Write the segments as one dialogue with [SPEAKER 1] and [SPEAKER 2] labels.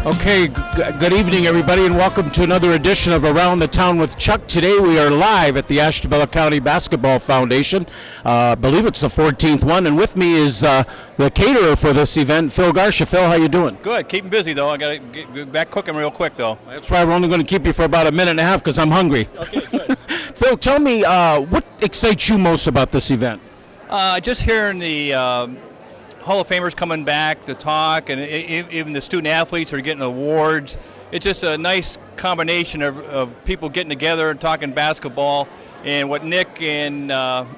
[SPEAKER 1] Okay, good evening, everybody, and welcome to another edition of Around the Town with Chuck. Today we are live at the Ashtabula County Basketball Foundation. I believe it's the 14th one, and with me is the caterer for this event, Phil Garcia. Phil, how you doing?
[SPEAKER 2] Good. Keeping busy, though. I got to get back cooking real quick, though.
[SPEAKER 1] That's why we're only going to keep you for about a minute and a half because I'm hungry.
[SPEAKER 2] Okay, good.
[SPEAKER 1] Phil, tell me what excites you most about this event?
[SPEAKER 2] Just hearing the Hall of Famers coming back to talk, and even the student athletes are getting awards. It's just a nice combination of people getting together and talking basketball. And what Nick and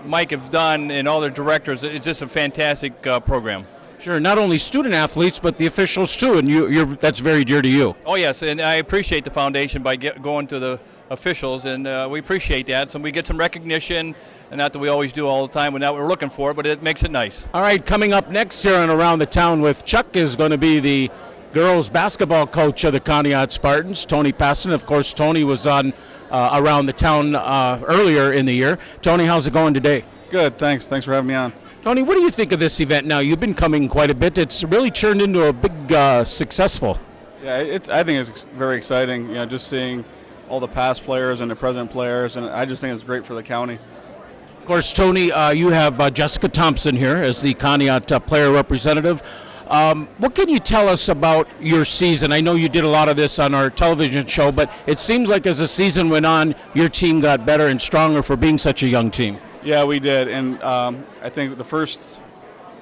[SPEAKER 2] Mike have done and all their directors, it's just a fantastic program.
[SPEAKER 1] Sure, not only student athletes, but the officials too, and that's very dear to you.
[SPEAKER 2] Oh, yes, and I appreciate the foundation by going to the officials, and we appreciate that. So we get some recognition, and not that we always do all the time, and not what we're looking for, but it makes it nice.
[SPEAKER 1] All right, coming up next here on Around the Town with Chuck is going to be the girls basketball coach of the Conneaut Spartans, Tony Pasanen. Of course, Tony was on Around the Town earlier in the year. Tony, how's it going today?
[SPEAKER 3] Good, thanks. Thanks for having me on.
[SPEAKER 1] Tony, what do you think of this event now? You've been coming quite a bit. It's really turned into a big successful.
[SPEAKER 3] Yeah, I think it's very exciting, just seeing all the past players and the present players, and I just think it's great for the county.
[SPEAKER 1] Of course, Tony, you have Jessica Thompson here as the Conneaut player representative. What can you tell us about your season? I know you did a lot of this on our television show, but it seems like as the season went on, your team got better and stronger for being such a young team.
[SPEAKER 3] Yeah, we did, and I think the first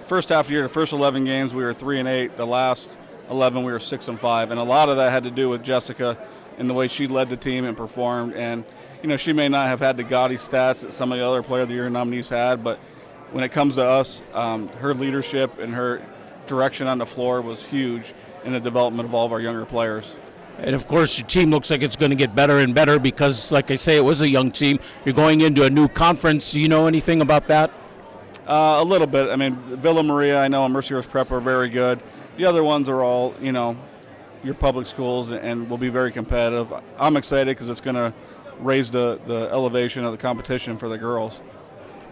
[SPEAKER 3] half of the year, the first 11 games, we were 3-8. The last 11, we were 6-5, and a lot of that had to do with Jessica and the way she led the team and performed. And she may not have had the gaudy stats that some of the other Player of the Year nominees had, but when it comes to us, her leadership and her direction on the floor was huge in the development of all of our younger players.
[SPEAKER 1] And, of course, your team looks like it's going to get better and better because, like I say, it was a young team. You're going into a new conference. Do you know anything about that?
[SPEAKER 3] A little bit. I mean, Villa Maria, I know, and Mercy Rose Prep are very good. The other ones are all, your public schools and will be very competitive. I'm excited because it's going to raise the elevation of the competition for the girls.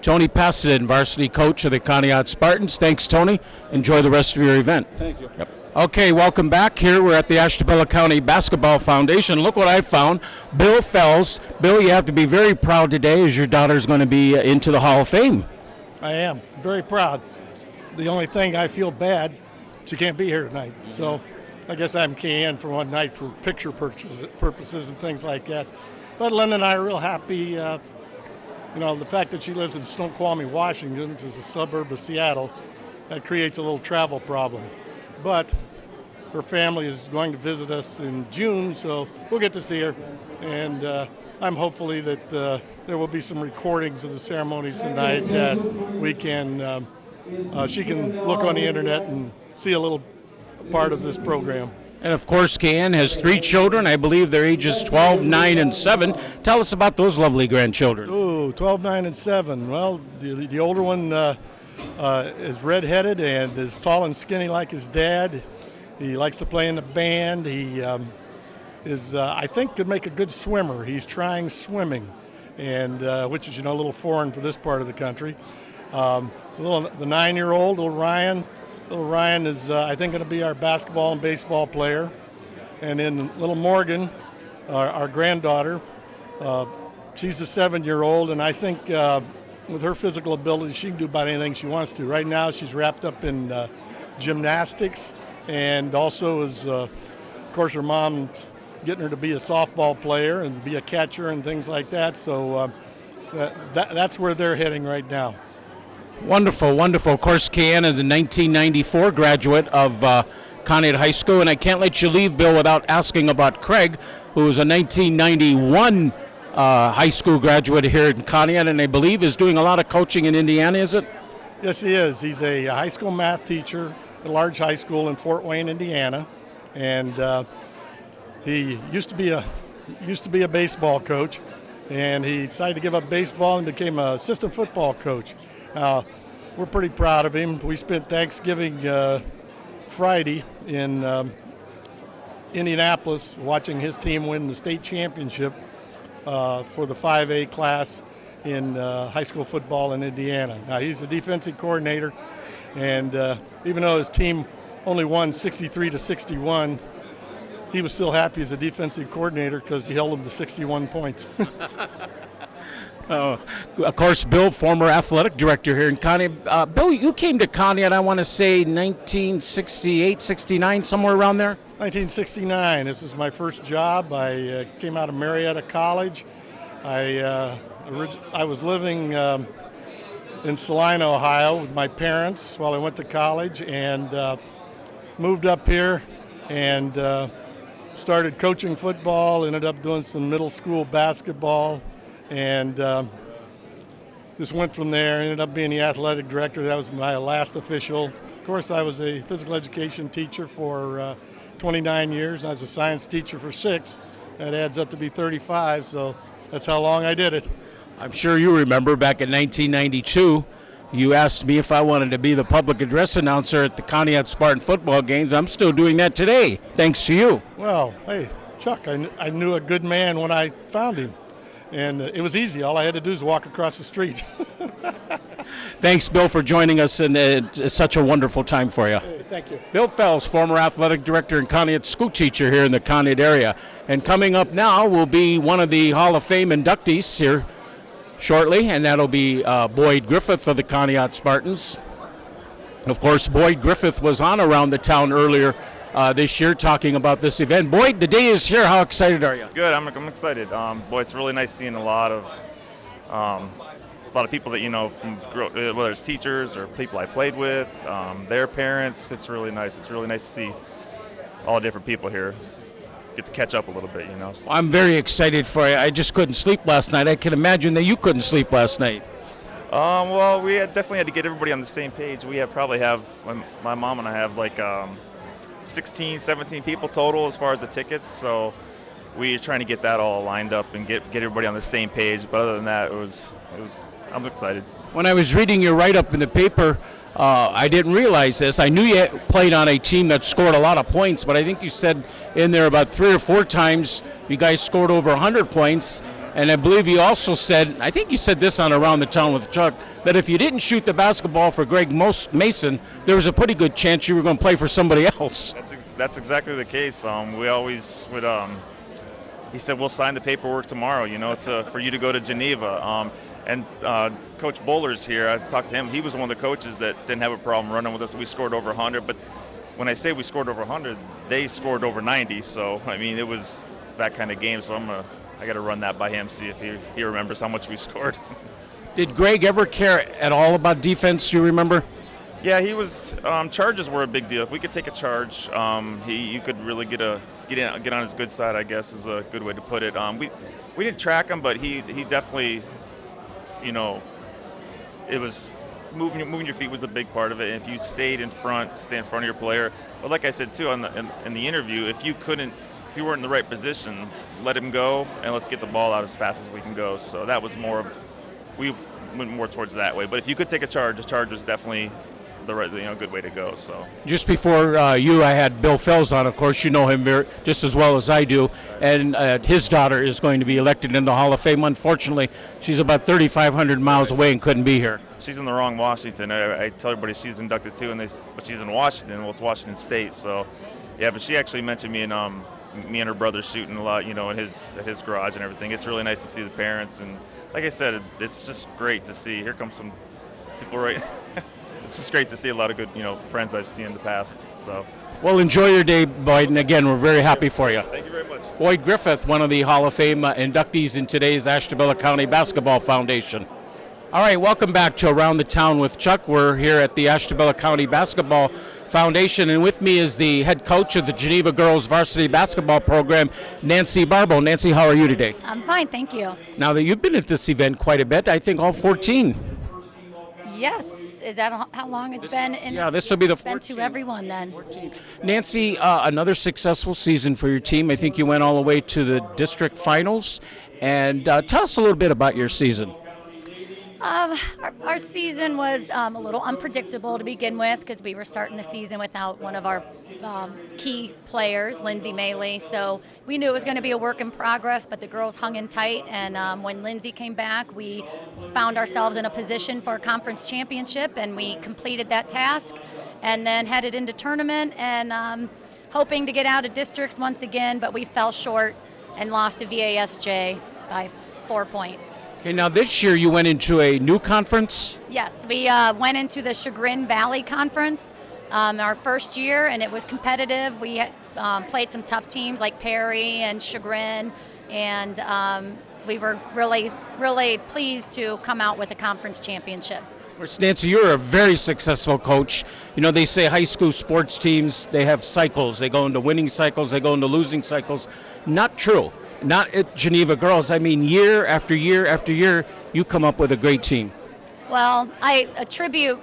[SPEAKER 1] Tony Pasanen, varsity coach of the Conneaut Spartans. Thanks, Tony. Enjoy the rest of your event.
[SPEAKER 3] Thank you.
[SPEAKER 1] Yep. Okay, welcome back. Here we're at the Ashtabula County Basketball Foundation. Look what I found. Bill Fells. Bill, you have to be very proud today as your daughter's going to be into the Hall of Fame.
[SPEAKER 4] I am very proud. The only thing I feel bad, she can't be here tonight. Mm-hmm. So I guess I'm keying for one night for picture purposes and things like that. But Lynn and I are real happy. The fact that she lives in Snoqualmie, Washington, which is a suburb of Seattle, that creates a little travel problem. But her family is going to visit us in June, so we'll get to see her. And I'm hopefully that there will be some recordings of the ceremonies tonight that we can, she can look on the internet and see a little part of this program.
[SPEAKER 1] And, of course, Kayan has 3 children. I believe their ages 12, 9, and 7. Tell us about those lovely grandchildren.
[SPEAKER 4] Oh, 12, 9, and 7. Well, the older one is redheaded and is tall and skinny like his dad. He likes to play in the band. He is, I think, could make a good swimmer. He's trying swimming, and which is, a little foreign for this part of the country. The 9-year-old, little Ryan. Little Ryan is, I think, going to be our basketball and baseball player. And then little Morgan, our granddaughter, she's a 7-year-old, and I think with her physical ability, she can do about anything she wants to. Right now, she's wrapped up in gymnastics, and also is, of course, her mom's getting her to be a softball player and be a catcher and things like that. So that's where they're heading right now.
[SPEAKER 1] Wonderful, wonderful. Of course, Kayan is a 1994 graduate of Conneaut High School, and I can't let you leave, Bill, without asking about Craig, who is a 1991 high school graduate here in Conneaut, and I believe is doing a lot of coaching in Indiana, is it?
[SPEAKER 4] Yes, he is. He's a high school math teacher at a large high school in Fort Wayne, Indiana, and he used to be a baseball coach, and he decided to give up baseball and became an assistant football coach. We're pretty proud of him. We spent Thanksgiving Friday in Indianapolis watching his team win the state championship for the 5A class in high school football in Indiana. Now, he's the defensive coordinator, and even though his team only won 63-61, he was still happy as a defensive coordinator because he held them to 61 points.
[SPEAKER 1] Of course, Bill, former athletic director here in Conneaut. Bill, you came to Conneaut, I want to say 1968, 69, somewhere around there?
[SPEAKER 4] 1969. This was my first job. I came out of Marietta College. I was living in Salina, Ohio with my parents while I went to college, and moved up here and started coaching football, ended up doing some middle school basketball, and just went from there. Ended up being the athletic director. That was my last official. Of course, I was a physical education teacher for 29 years. I was a science teacher for 6. That adds up to be 35, so that's how long I did it.
[SPEAKER 1] I'm sure you remember back in 1992, you asked me if I wanted to be the public address announcer at the Conneaut Spartan football games. I'm still doing that today, thanks to you.
[SPEAKER 4] Well, hey, Chuck, I knew a good man when I found him. And it was easy. All I had to do is walk across the street.
[SPEAKER 1] Thanks, Bill, for joining us, and it's such a wonderful time for you.
[SPEAKER 4] Hey, thank you.
[SPEAKER 1] Bill Fells, former athletic director and Conneaut school teacher here in the Conneaut area. And coming up now will be one of the Hall of Fame inductees here shortly, and that'll be Boyd Griffith of the Conneaut Spartans. Of course, Boyd Griffith was on Around the Town earlier this year talking about this event. Boyd, the day is here. How excited are you?
[SPEAKER 5] Good. I'm excited. Boy, it's really nice seeing a lot of people that you know from whether it's teachers or people I played with, their parents. It's really nice. It's really nice to see all the different people here. Get to catch up a little bit, you know.
[SPEAKER 1] I'm very excited for you. I just couldn't sleep last night. I can imagine that you couldn't sleep last night.
[SPEAKER 5] Well, we definitely had to get everybody on the same page. We probably have, my mom and I have like 16, 17 people total as far as the tickets. So we're trying to get that all lined up and get everybody on the same page. But other than that, I'm excited.
[SPEAKER 1] When I was reading your write-up in the paper, I didn't realize this. I knew you played on a team that scored a lot of points, but I think you said in there about 3 or 4 times you guys scored over 100 points. And I believe you also said, I think you said this on Around the Town with Chuck, that if you didn't shoot the basketball for Greg Mason, there was a pretty good chance you were going to play for somebody else.
[SPEAKER 5] That's exactly the case. We always would. He said we'll sign the paperwork tomorrow. You know, for you to go to Geneva. And Coach Bowler's here. I talked to him. He was one of the coaches that didn't have a problem running with us. We scored over 100. But when I say we scored over 100, they scored over 90. So I mean, it was that kind of game. So I got to run that by him, see if he remembers how much we scored.
[SPEAKER 1] Did Greg ever care at all about defense, do you remember?
[SPEAKER 5] Yeah, he was. Charges were a big deal. If we could take a charge, you could really get on his good side, I guess is a good way to put it. We didn't track him, but he definitely, you know, it was moving your feet was a big part of it. And if you stay in front of your player. But like I said too in the interview, if you weren't in the right position, let him go and let's get the ball out as fast as we can go. So that was we went more towards that way. But if you could take a charge was definitely the right, good way to go. So
[SPEAKER 1] just before I had Bill Fells on. Of course, you know him just as well as I do, and his daughter is going to be elected in the Hall of Fame. Unfortunately, she's about 3,500 miles away and couldn't be here.
[SPEAKER 5] She's in the wrong Washington. I tell everybody she's inducted too, but she's in Washington. Well, it's Washington State. So yeah, but she actually mentioned me and her brother shooting a lot, at his garage and everything. It's really nice to see the parents, and like I said, it's just great to see. Here comes some people right. It's just great to see a lot of good, friends I've seen in the past. So,
[SPEAKER 1] well, enjoy your day, Boyd, and again, we're very happy for you.
[SPEAKER 5] Thank you very much.
[SPEAKER 1] Boyd Griffith, one of the Hall of Fame inductees in today's Ashtabula County Basketball Foundation. All right, welcome back to Around the Town with Chuck. We're here at the Ashtabula County Basketball Foundation, and with me is the head coach of the Geneva Girls Varsity Basketball Program, Nancy Barbo. Nancy, how are you today?
[SPEAKER 6] I'm fine, thank you.
[SPEAKER 1] Now that you've been at this event quite a bit, I think all 14.
[SPEAKER 6] Yes. Is that how long it's been?
[SPEAKER 1] Yeah, this will be the 14th.
[SPEAKER 6] Been to everyone then.
[SPEAKER 1] 14th. Nancy, another successful season for your team. I think you went all the way to the district finals. And tell us a little bit about your season.
[SPEAKER 6] Our season was a little unpredictable to begin with because we were starting the season without one of our key players, Lindsey Mayle. So we knew it was going to be a work in progress, but the girls hung in tight. And when Lindsey came back, we found ourselves in a position for a conference championship, and we completed that task and then headed into tournament and hoping to get out of districts once again, but we fell short and lost to VASJ by 4 points.
[SPEAKER 1] Okay, now this year you went into a new conference?
[SPEAKER 6] Yes, we went into the Chagrin Valley Conference our first year, and it was competitive. We played some tough teams like Perry and Chagrin, and we were really, really pleased to come out with a conference championship.
[SPEAKER 1] Of course, Nancy, you're a very successful coach. You know, they say high school sports teams, they have cycles. They go into winning cycles, they go into losing cycles. Not true. Not at Geneva Girls. I mean, year after year after year, you come up with a great team.
[SPEAKER 6] Well, I attribute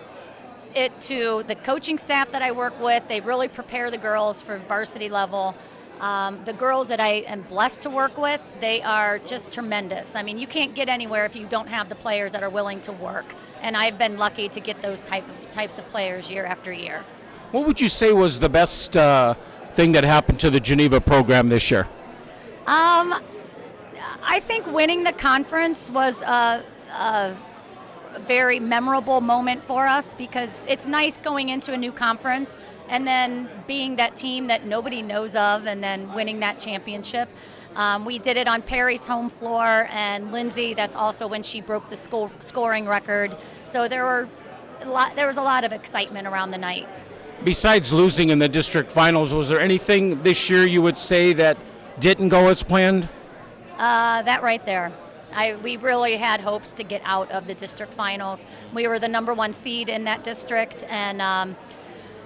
[SPEAKER 6] it to the coaching staff that I work with. They really prepare the girls for varsity level. The girls that I am blessed to work with, they are just tremendous. I mean, you can't get anywhere if you don't have the players that are willing to work. And I've been lucky to get those types of players year after year.
[SPEAKER 1] What would you say was the best thing that happened to the Geneva program this year?
[SPEAKER 6] I think winning the conference was a very memorable moment for us, because it's nice going into a new conference and then being that team that nobody knows of and then winning that championship. We did it on Perry's home floor, and Lindsey, that's also when she broke the scoring record. So there was a lot of excitement around the night.
[SPEAKER 1] Besides losing in the district finals, was there anything this year you would say that didn't go as planned?
[SPEAKER 6] That right there. We really had hopes to get out of the district finals. We were the number 1 seed in that district, and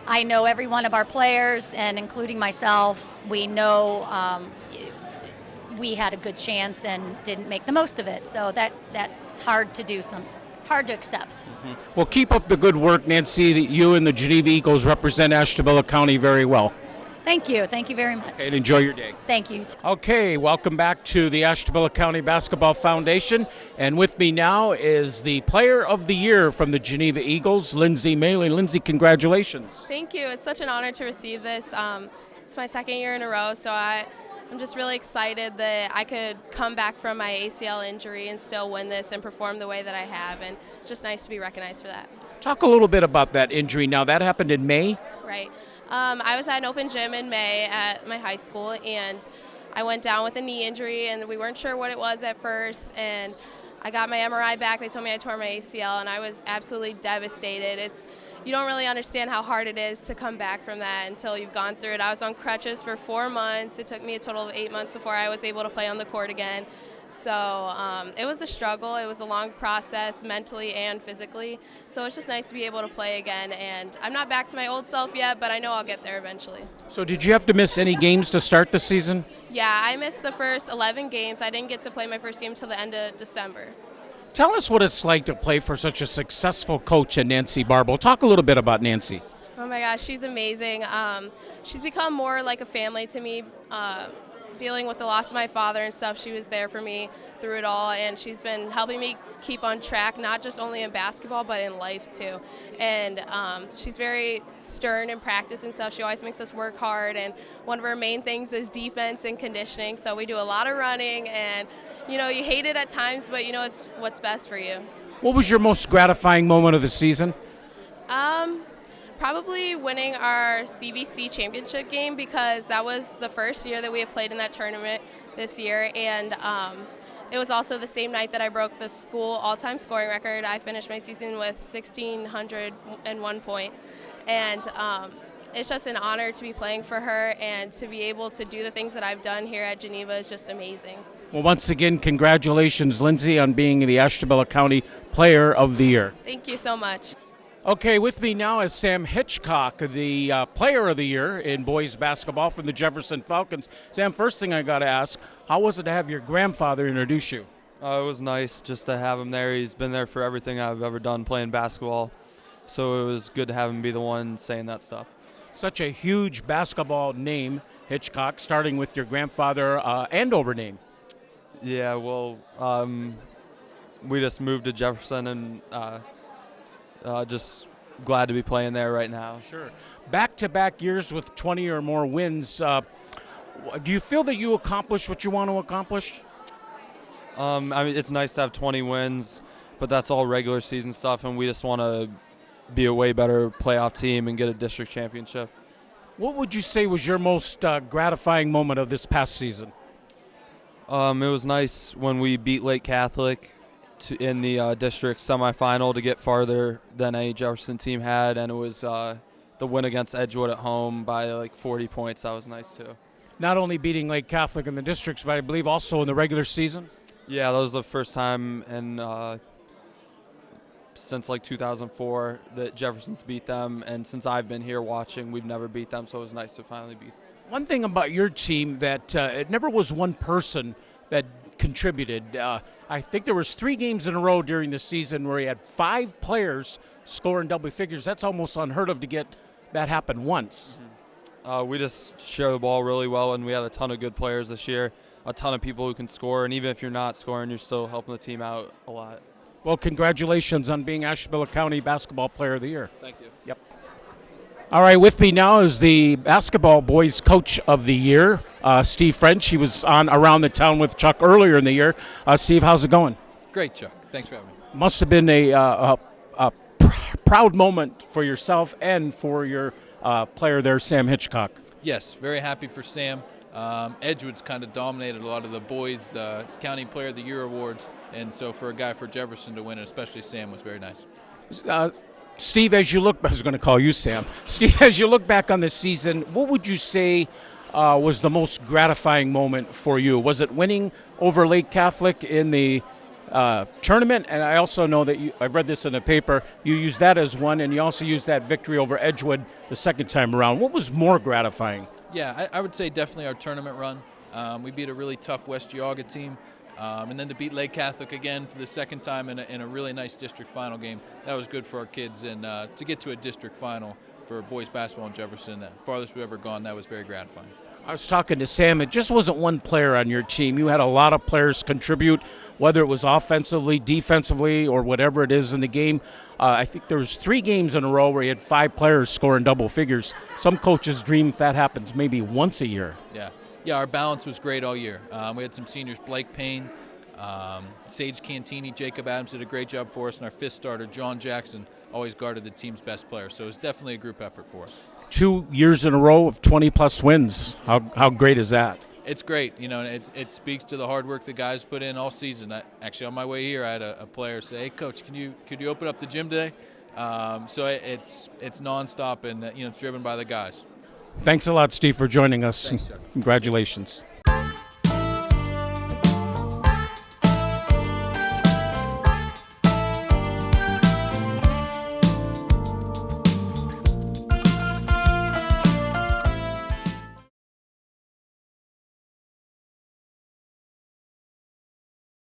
[SPEAKER 6] I know every one of our players, and including myself, we know we had a good chance and didn't make the most of it. So that's hard to do, hard to accept.
[SPEAKER 1] Mm-hmm. Well, keep up the good work, Nancy. You and the Geneva Eagles represent Ashtabula County very well.
[SPEAKER 6] Thank you. Thank you very much.
[SPEAKER 1] Okay, and enjoy your day.
[SPEAKER 6] Thank you.
[SPEAKER 1] Okay, welcome back to the Ashtabula County Basketball Foundation. And with me now is the Player of the Year from the Geneva Eagles, Lindsey Mayle. Lindsey, congratulations.
[SPEAKER 7] Thank you. It's such an honor to receive this. It's my second year in a row, so I'm just really excited that I could come back from my ACL injury and still win this and perform the way that I have. And it's just nice to be recognized for that.
[SPEAKER 1] Talk a little bit about that injury. Now, that happened in May?
[SPEAKER 7] Right. I was at an open gym in May at my high school, and I went down with a knee injury, and we weren't sure what it was at first, and I got my MRI back. They told me I tore my ACL, and I was absolutely devastated. You don't really understand how hard it is to come back from that until you've gone through it. I was on crutches for 4 months. It took me a total of 8 months before I was able to play on the court again. So it was a struggle. It was a long process mentally and physically. So it's just nice to be able to play again. And I'm not back to my old self yet, but I know I'll get there eventually.
[SPEAKER 1] So did you have to miss any games to start the season?
[SPEAKER 7] Yeah, I missed the first 11 games. I didn't get to play my first game until the end of December.
[SPEAKER 1] Tell us what it's like to play for such a successful coach in Nancy Barbo. Talk a little bit about Nancy.
[SPEAKER 7] Oh my gosh, she's amazing. She's become more like a family to me. Dealing with the loss of my father and stuff, she was there for me through it all, and she's been helping me keep on track, not just only in basketball but in life too. And she's very stern in practice and stuff. She always makes us work hard, and one of her main things is defense and conditioning. So we do a lot of running, and you hate it at times, but it's what's best for you.
[SPEAKER 1] What was your most gratifying moment of the season?
[SPEAKER 7] Probably winning our CVC championship game, because that was the first year that we have played in that tournament this year, and it was also the same night that I broke the school all-time scoring record. I finished my season with 1,601 points, and it's just an honor to be playing for her, and to be able to do the things that I've done here at Geneva is just amazing.
[SPEAKER 1] Well, once again, congratulations, Lindsey, on being the Ashtabula County Player of the Year.
[SPEAKER 7] Thank you so much.
[SPEAKER 1] Okay, with me now is Sam Hitchcock, the Player of the Year in boys basketball from the Jefferson Falcons. Sam, first thing I got to ask, how was it to have your grandfather introduce you?
[SPEAKER 8] It was nice just to have him there. He's been there for everything I've ever done playing basketball, so it was good to have him be the one saying that stuff.
[SPEAKER 1] Such a huge basketball name, Hitchcock, starting with your grandfather Andover name.
[SPEAKER 8] Yeah, well, we just moved to Jefferson, and just glad to be playing there right now.
[SPEAKER 1] Sure. Back-to-back years with 20 or more wins. Do you feel that you accomplished what you want to accomplish?
[SPEAKER 8] I mean, it's nice to have 20 wins, but that's all regular season stuff, and we just want to be a way better playoff team and get a district championship.
[SPEAKER 1] What would you say was your most gratifying moment of this past season?
[SPEAKER 8] It was nice when we beat Lake Catholic in the district semifinal to get farther than any Jefferson team had, and it was the win against Edgewood at home by like 40 points. That was nice too.
[SPEAKER 1] Not only beating Lake Catholic in the districts, but I believe also in the regular season?
[SPEAKER 8] Yeah, that was the first time since like 2004 that Jefferson's beat them, and since I've been here watching, we've never beat them, so it was nice to finally beat them.
[SPEAKER 1] One thing about your team that it never was one person that contributed. I think there was 3 games in a row during the season where you had 5 players scoring double figures. That's almost unheard of to get that happen once.
[SPEAKER 8] We just share the ball really well, and we had a ton of good players this year, a ton of people who can score, and even if you're not scoring, you're still helping the team out a lot.
[SPEAKER 1] Well, congratulations on being Ashtabula County Basketball Player of the Year.
[SPEAKER 8] Thank you.
[SPEAKER 1] Yep. All right, with me now is the Basketball Boys Coach of the Year, Steve French. He was on Around the Town with Chuck earlier in the year. Steve, how's it going?
[SPEAKER 9] Great, Chuck. Thanks for having me.
[SPEAKER 1] Must have been a proud moment for yourself and for your player there, Sam Hitchcock.
[SPEAKER 9] Yes, very happy for Sam. Edgewood's kind of dominated a lot of the boys' County Player of the Year awards, and so for a guy for Jefferson to win, especially Sam, was very nice.
[SPEAKER 1] Steve, as you look, I was going to call you Sam. Steve, as you look back on this season, what would you say was the most gratifying moment for you? Was it winning over Lake Catholic in the tournament? And I also know that I've read this in the paper, you used that as one, and you also used that victory over Edgewood the second time around. What was more gratifying?
[SPEAKER 9] Yeah, I would say definitely our tournament run. We beat a really tough West Geauga team, and then to beat Lake Catholic again for the second time in a really nice district final game. That was good for our kids, and to get to a district final for boys basketball in Jefferson, farthest we've ever gone, that was very gratifying.
[SPEAKER 1] I was talking to Sam. It just wasn't one player on your team. You had a lot of players contribute, whether it was offensively, defensively, or whatever it is in the game. I think there was 3 games in a row where you had 5 players scoring double figures. Some coaches dream if that happens maybe once a year.
[SPEAKER 9] Yeah, our balance was great all year. We had some seniors, Blake Payne, Sage Cantini, Jacob Adams did a great job for us, and our 5th starter, John Jackson, always guarded the team's best player. So it was definitely a group effort for us.
[SPEAKER 1] 2 years in a row of 20-plus wins. How great is that?
[SPEAKER 9] It's great, and it speaks to the hard work the guys put in all season. Actually, on my way here, I had a player say, "Hey, coach, could you open up the gym today?" So it's nonstop, and it's driven by the guys.
[SPEAKER 1] Thanks a lot, Steve, for joining us.
[SPEAKER 9] Thanks, Chuck.
[SPEAKER 1] Congratulations.